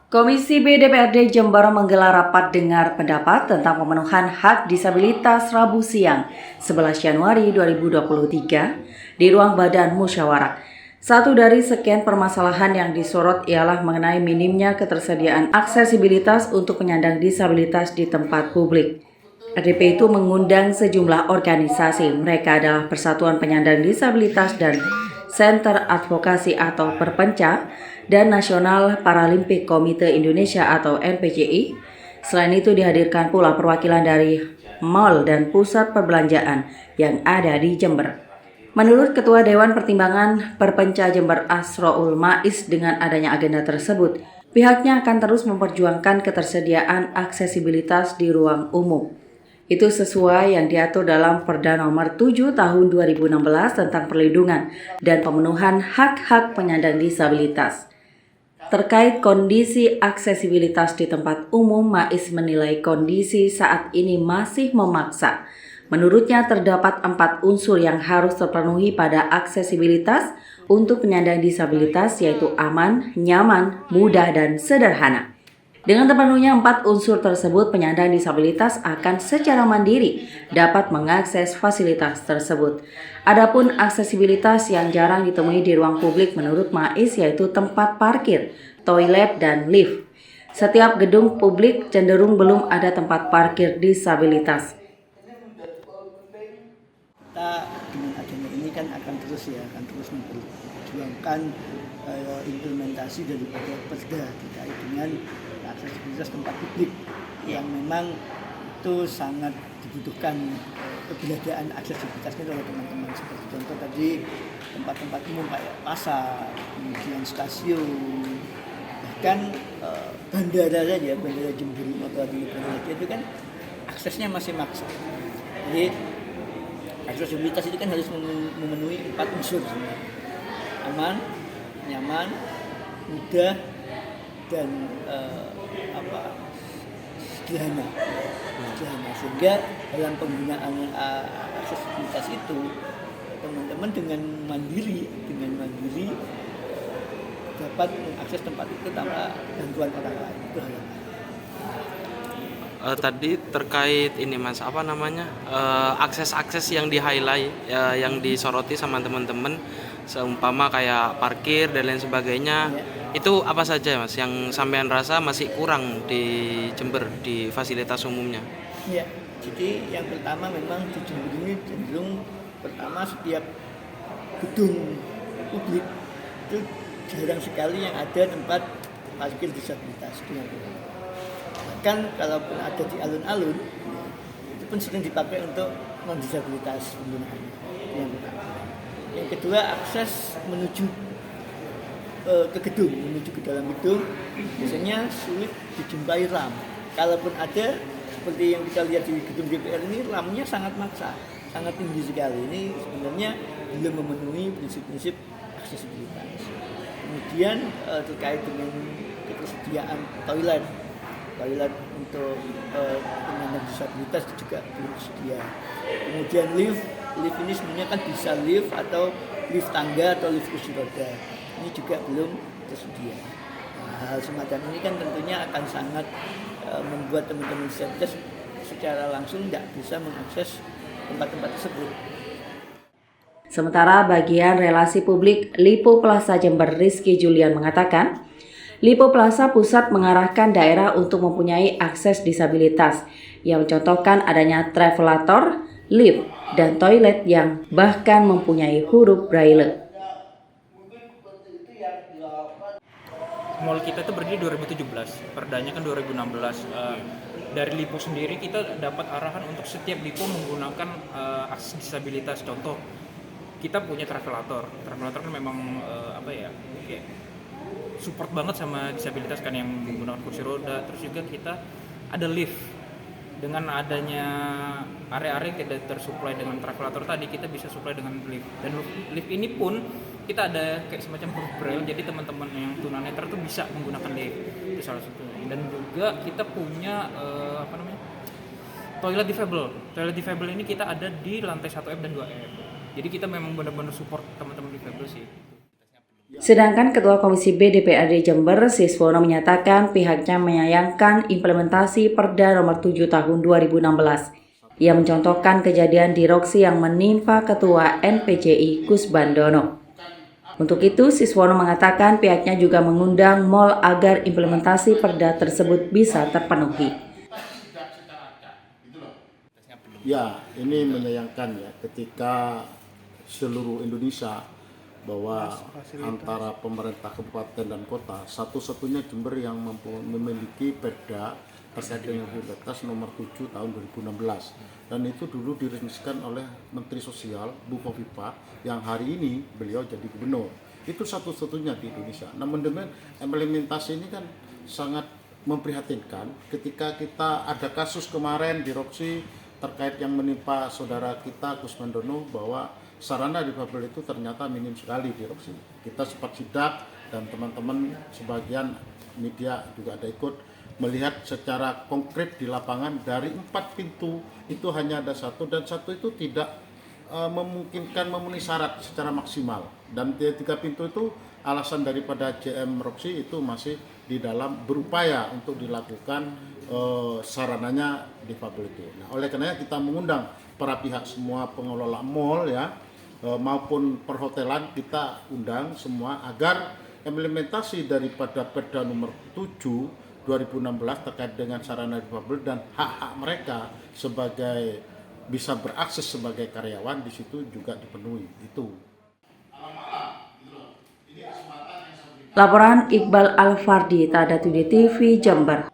Komisi B DPRD Jember menggelar rapat dengar pendapat tentang pemenuhan hak disabilitas Rabu siang 11 Januari 2023 di ruang Badan Musyawarah. Satu dari sekian permasalahan yang disorot ialah mengenai minimnya ketersediaan aksesibilitas untuk penyandang disabilitas di tempat publik. RDP itu mengundang sejumlah organisasi. Mereka adalah Persatuan Penyandang Disabilitas dan Center Advokasi atau Perpenca dan Nasional Paralimpik Komite Indonesia atau NPCI. Selain itu dihadirkan pula perwakilan dari mal dan pusat perbelanjaan yang ada di Jember. Menurut Ketua Dewan Pertimbangan Perpenca Jember Asroul Mais, dengan adanya agenda tersebut, pihaknya akan terus memperjuangkan ketersediaan aksesibilitas di ruang umum. Itu sesuai yang diatur dalam Perda Nomor 7 Tahun 2016 tentang perlindungan dan pemenuhan hak-hak penyandang disabilitas. Terkait kondisi aksesibilitas di tempat umum, Mais menilai kondisi saat ini masih memaksa. Menurutnya terdapat 4 unsur yang harus terpenuhi pada aksesibilitas untuk penyandang disabilitas, yaitu aman, nyaman, mudah, dan sederhana. Dengan terpenuhnya 4 unsur tersebut, penyandang disabilitas akan secara mandiri dapat mengakses fasilitas tersebut. Adapun aksesibilitas yang jarang ditemui di ruang publik menurut Mais yaitu tempat parkir, toilet, dan lift. Setiap gedung publik cenderung belum ada tempat parkir disabilitas. Kita dengan agenda ini kan akan terus memperjuangkan implementasi daripada perda terkait dengan aksesibilitas tempat publik yang memang itu sangat dibutuhkan keberadaan aksesibilitasnya oleh teman-teman, seperti contoh tadi tempat-tempat umum kayak pasar, kemudian stasiun, bahkan bandara saja, bandara Jember atau di bandara itu kan aksesnya masih maksa. Jadi aksesibilitas itu kan harus memenuhi 4 unsur sebenarnya. Aman, nyaman, mudah, dan sederhana. Sehingga dalam penggunaan aksesibilitas itu teman-teman dengan mandiri dapat mengakses tempat itu tanpa bantuan orang lain. Itu hal yang tadi terkait ini Mas, akses-akses yang di-highlight, yang disoroti sama teman-teman, seumpama kayak parkir dan lain sebagainya, itu apa saja Mas yang sampean rasa masih kurang di Jember di fasilitas umumnya? Ya, jadi yang pertama memang di Jember ini cenderung pertama setiap gedung publik itu jarang sekali yang ada tempat parkir disabilitas. Bahkan kalaupun ada di alun-alun, itu pun sering dipakai untuk non-disabilitas penggunaannya. Yang pertama. Yang kedua, akses menuju ke gedung, menuju ke dalam gedung, biasanya sulit dijumpai ram. Kalaupun ada, seperti yang kita lihat di gedung DPR ini, ramnya sangat maksa, sangat tinggi sekali. Ini sebenarnya belum memenuhi prinsip-prinsip aksesibilitas. Kemudian terkait dengan ketersediaan toilet untuk penyandang disabilitas itu juga belum tersedia. Kemudian lift ini sebenarnya kan bisa lift atau lift tangga atau lift kursi roda, ini juga belum tersedia. Hal semacam ini kan tentunya akan sangat membuat teman-teman disabilitas secara langsung tidak bisa mengakses tempat-tempat tersebut. Sementara bagian relasi publik Lipo Plaza Jember Rizky Julian mengatakan, Lipo Plaza Pusat mengarahkan daerah untuk mempunyai akses disabilitas yang mencontohkan adanya travelator, lift, dan toilet yang bahkan mempunyai huruf braille. Mall kita itu berdiri 2017, perdanya kan 2016. Dari Lipo sendiri kita dapat arahan untuk setiap Lipo menggunakan akses disabilitas. Contoh, kita punya travelator kan memang kayak support banget sama disabilitas kan yang menggunakan kursi roda. Terus juga kita ada lift. Dengan adanya area-area yang tidak tersuplai dengan travelator tadi, kita bisa supply dengan lift. Dan lift ini pun kita ada kayak semacam huruf braille, jadi teman-teman yang tunanetra tuh bisa menggunakan lift. Itu salah satu. Dan juga kita punya toilet difabel. Toilet difabel ini kita ada di lantai 1F dan 2F. Jadi kita memang benar-benar support teman-teman difabel sih. Sedangkan Ketua Komisi B DPRD Jember, Siswono, menyatakan pihaknya menyayangkan implementasi Perda Nomor 7 Tahun 2016. Ia mencontohkan kejadian di Roksi yang menimpa Ketua NPJI Kus Bandono. Untuk itu, Siswono mengatakan pihaknya juga mengundang mal agar implementasi Perda tersebut bisa terpenuhi. Ya, ini menyayangkan ya ketika seluruh Indonesia bahwa antara pemerintah kabupaten dan kota satu-satunya Jember yang memiliki Perda terkait dengan prioritas nomor 7 tahun 2016, dan itu dulu diresmikan oleh Menteri Sosial Bu Kofifa yang hari ini beliau jadi gubernur. Itu satu-satunya di Indonesia. Namun demikian implementasi ini kan sangat memprihatinkan ketika kita ada kasus kemarin di Roksi terkait yang menimpa saudara kita Kus Bandono bahwa sarana difabel itu ternyata minim sekali di Roksi. Kita sempat sidak dan teman-teman sebagian media juga ada ikut melihat secara konkret di lapangan dari 4 pintu itu hanya ada 1 dan 1 itu tidak memungkinkan memenuhi syarat secara maksimal, dan 3 pintu itu alasan daripada JM Roksi itu masih di dalam berupaya untuk dilakukan sarananya difabel itu. Nah, oleh karenanya kita mengundang para pihak semua pengelola mal ya maupun perhotelan, kita undang semua agar implementasi daripada Perda nomor 7 2016 terkait dengan sarana difabel dan hak-hak mereka sebagai bisa berakses sebagai karyawan di situ juga dipenuhi. Itu. Laporan Iqbal Alfardi, Tada Today TV, Jember.